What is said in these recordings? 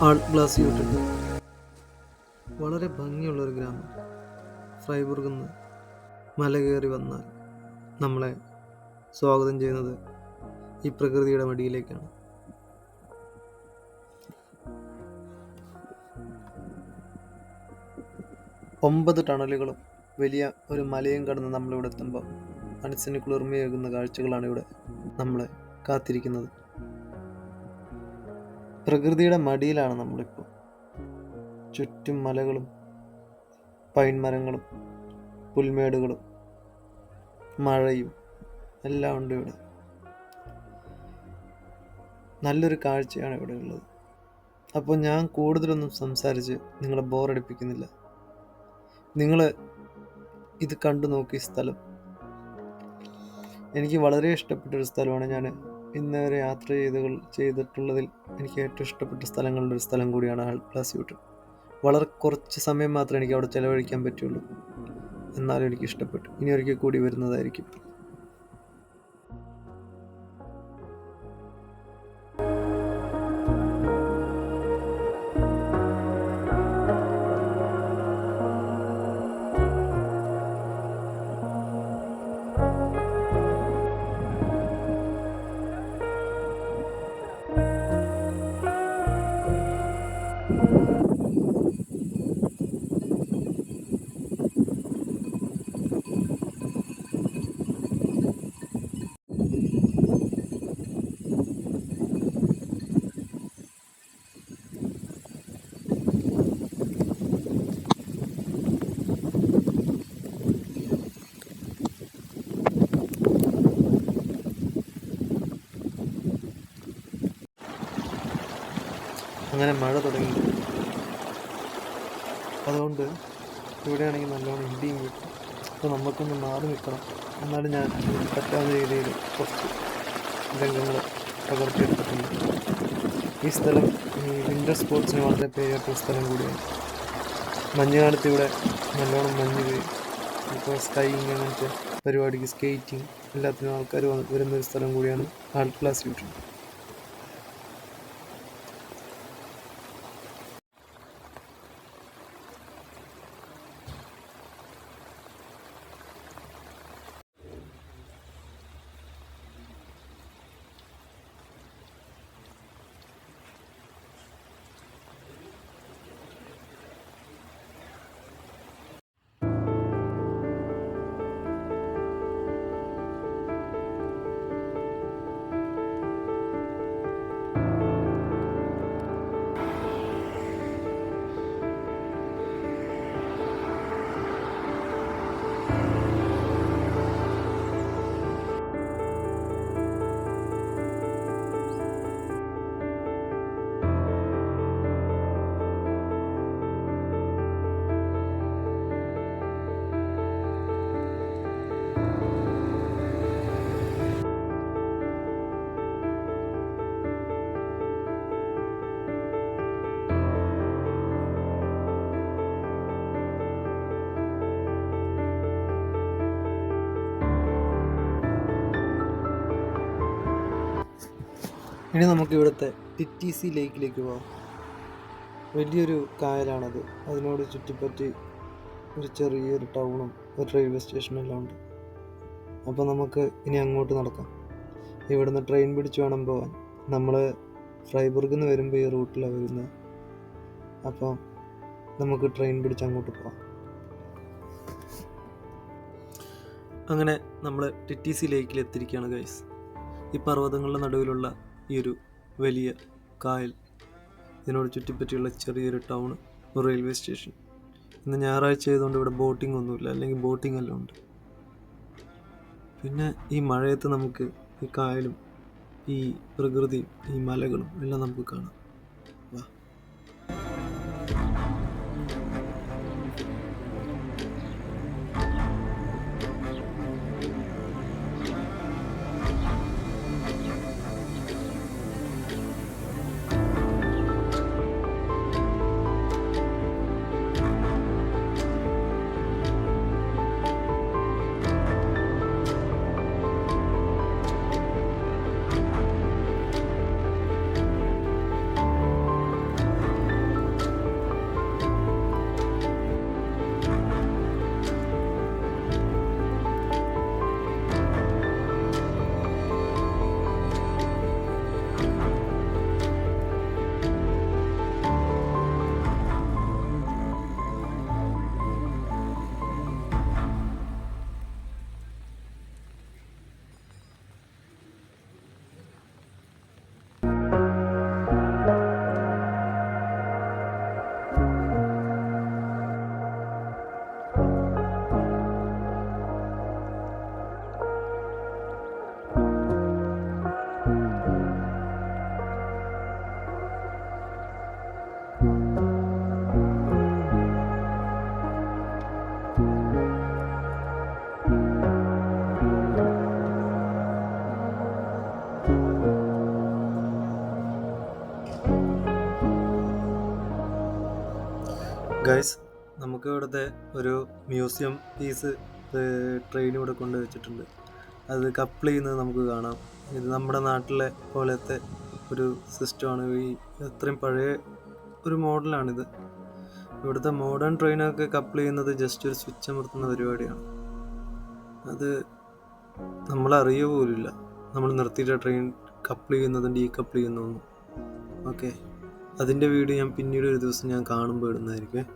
Alt glass യൂട്ടിൽ വളരെ ഭംഗിയുള്ളൊരു ഗ്രാമം. ഫ്രൈബുർഗിൽ നിന്ന് മല കയറി വന്നാൽ നമ്മളെ സ്വാഗതം ചെയ്യുന്നത് ഈ പ്രകൃതിയുടെ മടിയിലേക്കാണ്. ഒമ്പത് ടണലുകളും വലിയ ഒരു മലയും കടന്ന് നമ്മളിവിടെ എത്തുമ്പോൾ മനസ്സിന് കുളിർമയേകുന്ന കാഴ്ചകളാണ് ഇവിടെ നമ്മളെ കാത്തിരിക്കുന്നത്. പ്രകൃതിയുടെ മടിയിലാണ് നമ്മളിപ്പോൾ. ചുറ്റും മലകളും പൈൻ മരങ്ങളും പുൽമേടുകളും മഴയും എല്ലാം ഉണ്ട് ഇവിടെ. നല്ലൊരു കാഴ്ചയാണ് ഇവിടെ ഉള്ളത്. അപ്പോൾ ഞാൻ കൂടുതലൊന്നും സംസാരിച്ച് നിങ്ങളെ ബോറടിപ്പിക്കുന്നില്ല. നിങ്ങൾ ഇത് കണ്ടു നോക്കി. സ്ഥലം എനിക്ക് വളരെ ഇഷ്ടപ്പെട്ടൊരു സ്ഥലമാണ്. ഞാൻ ഇന്ന് വരെ യാത്ര ചെയ്തിട്ടുള്ളതിൽ എനിക്ക് ഏറ്റവും ഇഷ്ടപ്പെട്ട സ്ഥലങ്ങളുടെ ഒരു സ്ഥലം കൂടിയാണ് ആൾട്ട് ഗ്ലാസ് യൂട്ടിൽ. വളരെ കുറച്ച് സമയം മാത്രമേ എനിക്ക് അവിടെ ചിലവഴിക്കാൻ പറ്റുള്ളൂ, എന്നാലും എനിക്ക് ഇഷ്ടപ്പെട്ടു. ഇനി ഒരിക്കൽ കൂടി വരുന്നതായിരിക്കും. അങ്ങനെ മഴ തുടങ്ങി. അതുകൊണ്ട് ഇവിടെയാണെങ്കിൽ നല്ലോണം ഇടിയും കിട്ടും. അപ്പോൾ നമുക്കൊന്ന് മാറി നിൽക്കണം. എന്നാലും ഞാൻ പറ്റാവുന്ന രീതിയിൽ കുറച്ച് രംഗങ്ങൾ പകർത്തിയെടുത്തിട്ടുണ്ട്. ഈ സ്ഥലം ഈ വിൻ്റർ സ്പോർട്സിന് വളരെ പേരുകേട്ട സ്ഥലം കൂടിയാണ്. മഞ്ഞുകാലത്ത് ഇവിടെ നല്ലോണം മഞ്ഞ് പെയ്യും. ഇപ്പോൾ സ്കൈയിങ് അങ്ങനത്തെ പരിപാടിക്ക്, സ്കേറ്റിംഗ് എല്ലാത്തിനും ആൾക്കാർ വരുന്നൊരു സ്ഥലം കൂടിയാണ് ആൾട്ട് ഗ്ലാസ് യൂട്ടിൽ. ഇനി നമുക്ക് ഇവിടുത്തെ ടിറ്റിസി ലേക്കിലേക്ക് പോകാം. വലിയൊരു കായലാണത്. അതിനോട് ചുറ്റിപ്പറ്റി ഒരു ചെറിയൊരു ടൗണും ഒരു റെയിൽവേ സ്റ്റേഷനും എല്ലാം ഉണ്ട്. അപ്പോൾ നമുക്ക് ഇനി അങ്ങോട്ട് നടക്കാം. ഇവിടുന്ന് ട്രെയിൻ പിടിച്ച് വേണം പോകാൻ. നമ്മൾ ഫ്രൈബുർഗിൽ നിന്ന് വരുമ്പോൾ ഈ റൂട്ടിലാണ് വരുന്നത്. അപ്പം നമുക്ക് ട്രെയിൻ പിടിച്ച് അങ്ങോട്ട് പോകാം. അങ്ങനെ നമ്മൾ ടിറ്റിസി ലേക്കിൽ എത്തിയിരിക്കുകയാണ് ഗൈസ്. ഈ പർവ്വതങ്ങളുടെ നടുവിലുള്ള ഈ ഒരു വലിയ കായൽ, ഇതിനോട് ചുറ്റിപ്പറ്റിയുള്ള ചെറിയൊരു ടൗൺ, ഒരു റെയിൽവേ സ്റ്റേഷൻ. ഇന്ന് ഞായറാഴ്ച ആയതുകൊണ്ട് ഇവിടെ ബോട്ടിംഗ് ഒന്നുമില്ല, അല്ലെങ്കിൽ ബോട്ടിംഗ് എല്ലാം ഉണ്ട്. പിന്നെ ഈ മഴയത്ത് നമുക്ക് ഈ കായലും ഈ പ്രകൃതിയും ഈ മലകളും എല്ലാം നമുക്ക് കാണാം. വാ. ഗൈസ്, നമുക്ക് ഇവിടുത്തെ ഒരു മ്യൂസിയം പീസ് ട്രെയിൻ ഇവിടെ കൊണ്ട് വെച്ചിട്ടുണ്ട്. അത് കപ്പിൾ ചെയ്യുന്നത് നമുക്ക് കാണാം. ഇത് നമ്മുടെ നാട്ടിലെ പോലത്തെ ഒരു സിസ്റ്റമാണ്. ഈ അത്രയും പഴയ ഒരു മോഡലാണിത്. ഇവിടുത്തെ മോഡേൺ ട്രെയിനൊക്കെ കപ്പിൾ ചെയ്യുന്നത് ജസ്റ്റ് ഒരു സ്വിച്ച് അമർത്തുന്ന പരിപാടിയാണ്. അത് നമ്മളറിയ പോലില്ല, നമ്മൾ നിർത്തിയിട്ട ട്രെയിൻ കപ്പിൾ ചെയ്യുന്നതും ഡീകപ്പിൾ ചെയ്യുന്നതൊന്നും. ഓക്കെ, അതിൻ്റെ വീഡിയോ ഞാൻ പിന്നീട് ഒരു ദിവസം ഞാൻ കാണുമ്പോൾ ഇടുന്നതായിരിക്കും.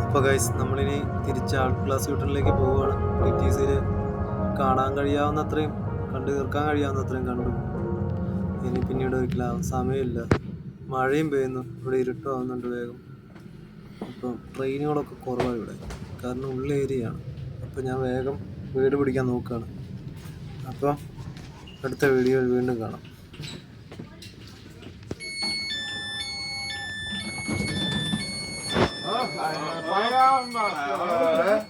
അപ്പോൾ ഗൈസ്, നമ്മളിനി തിരിച്ച് ആർട്ട് ക്ലാസ് യൂട്ടണിലേക്ക് പോവുകയാണ്. TTCയിൽ കാണാൻ കഴിയാവുന്നത്രയും കണ്ടു തീർക്കാൻ കഴിയാവുന്നത്രയും കണ്ടു. ഇനി പിന്നീട് ഒരിക്കലും സമയമില്ല, മഴയും പെയ്യുന്നു, ഇവിടെ ഇരുട്ടാവുന്നുണ്ട് വേഗം. അപ്പം ട്രെയിനുകളൊക്കെ കുറവാണ് ഇവിടെ, കാരണം ഉള്ള ഏരിയയാണ്. അപ്പോൾ ഞാൻ വേഗം വീട് പിടിക്കാൻ നോക്കുകയാണ്. അപ്പോൾ അടുത്ത വീഡിയോയിൽ വീണ്ടും കാണാം.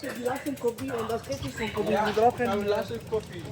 Die lassen Kopie und das geht nicht von Kopie. Wir brauchen. Lass Kopie.